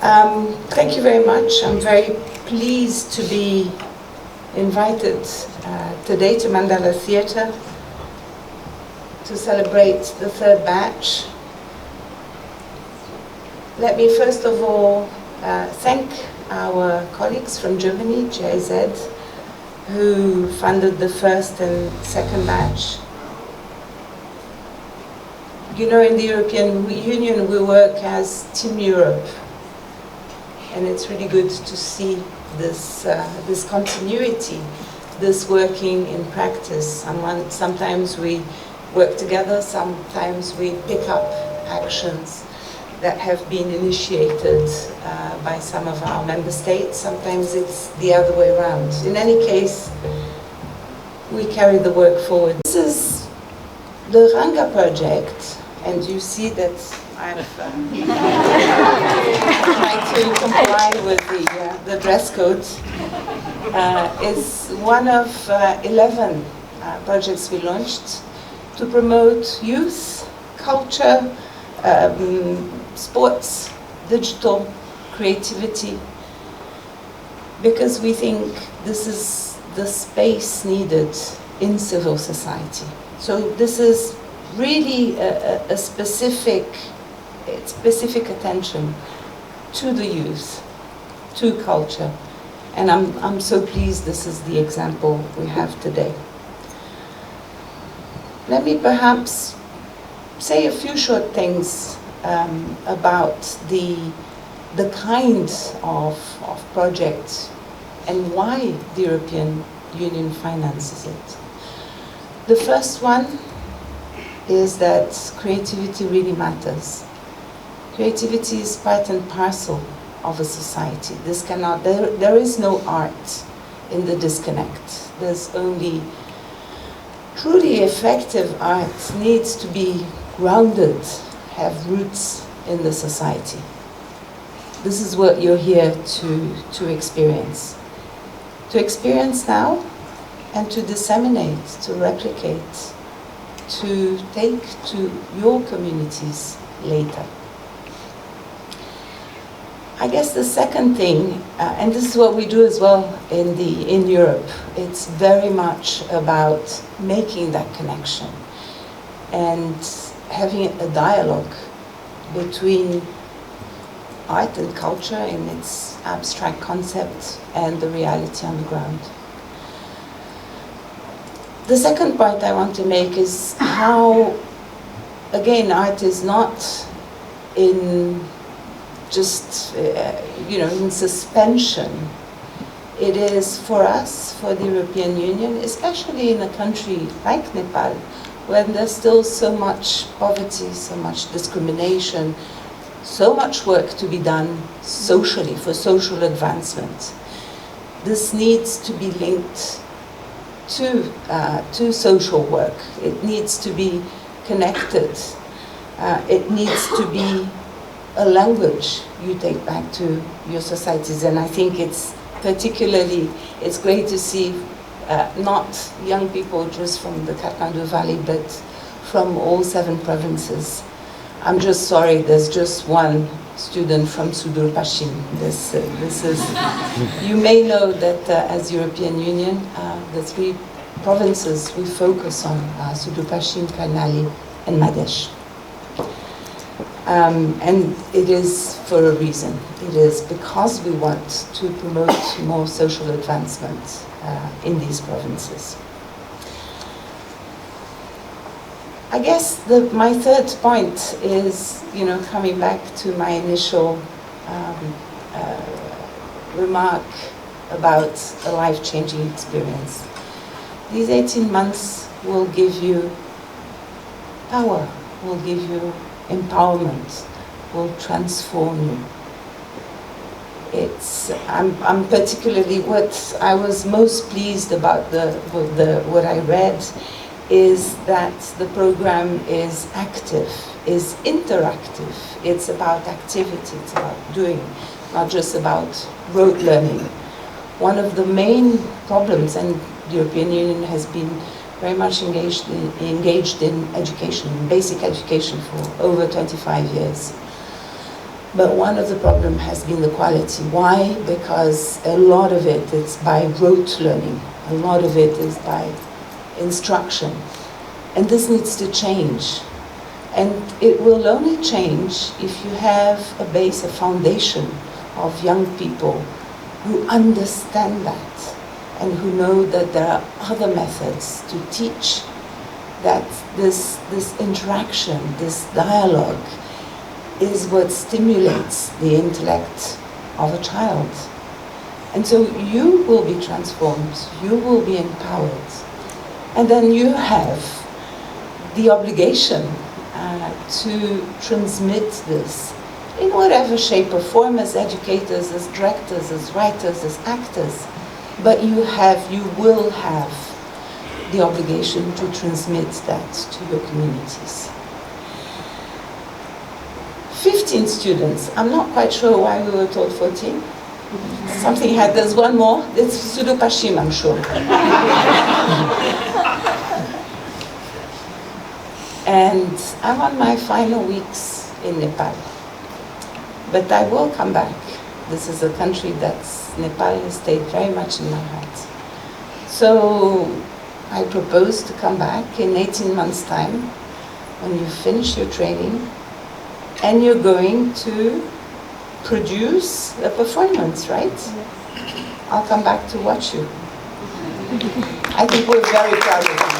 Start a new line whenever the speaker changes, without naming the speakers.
Thank you very much. I'm very pleased to be invited today to Mandala Theatre to celebrate the third batch. Let me first of all thank our colleagues from Germany, GIZ, who funded the first and second batch. You know, in the European Union we work as Team Europe, and it's really good to see this, this continuity, this working in practice. Sometimes we work together, sometimes we pick up actions that have been initiated by some of our member states. Sometimes it's the other way around. In any case, we carry the work forward. This is the Ranga project, and you see that I've tried to comply with the dress code. It's one of 11 projects we launched to promote youth, culture, sports, digital, creativity, because we think this is the space needed in civil society. So this is really a specific attention to the youth, to culture, and I'm so pleased this is the example we have today. Let me perhaps say a few short things about the kind of project and why the European Union finances it. The first one is that creativity really matters. Creativity is part and parcel of a society. There is no art in the disconnect. There's only truly effective art needs to be grounded, have roots in the society. This is what you're here to experience. To experience now and to disseminate, to replicate, to take to your communities later. I guess the second thing, and this is what we do as well in Europe, it's very much about making that connection and having a dialogue between art and culture in its abstract concept and the reality on the ground. The second point I want to make is how, again, art is not in just, in suspension. It is for us, for the European Union, especially in a country like Nepal, where there's still so much poverty, so much discrimination, so much work to be done socially, for social advancement. This needs to be linked to social work. It needs to be connected. It needs to be a language you take back to your societies. And I think it's great to see not young people just from the Kathmandu Valley, but from all 7 provinces. I'm just sorry, there's just one student from Sudur Pashim. This is, you may know that as European Union, the 3 provinces we focus on Sudur Pashim, Karnali, and Madhesh. And it is for a reason. It is because we want to promote more social advancement in these provinces. I guess my third point is, coming back to my initial remark about a life-changing experience. These 18 months will give you power, will give you empowerment, will transform you. I'm particularly, what I was most pleased about what I read is that the program is active, is interactive. It's about activity, it's about doing, not just about rote learning. One of the main problems, and the European Union has been very much engaged in education, basic education for over 25 years. But one of the problems has been the quality. Why? Because a lot of it is by rote learning. A lot of it is by instruction. And this needs to change. And it will only change if you have a base, a foundation of young people who understand that and who know that there are other methods to teach, that this interaction, this dialogue is what stimulates the intellect of a child. And so you will be transformed, you will be empowered, and then you have the obligation to transmit this in whatever shape or form, as educators, as directors, as writers, as actors. But you will have the obligation to transmit that to your communities. 15 students. I'm not quite sure why we were told 14. Something had, there's one more. It's Sulupashim, I'm sure. And I'm on my final weeks in Nepal. But I will come back. This is a country Nepal has stayed very much in my heart. So I propose to come back in 18 months' time when you finish your training and you're going to produce a performance, right? I'll come back to watch you. I think we're very proud of you.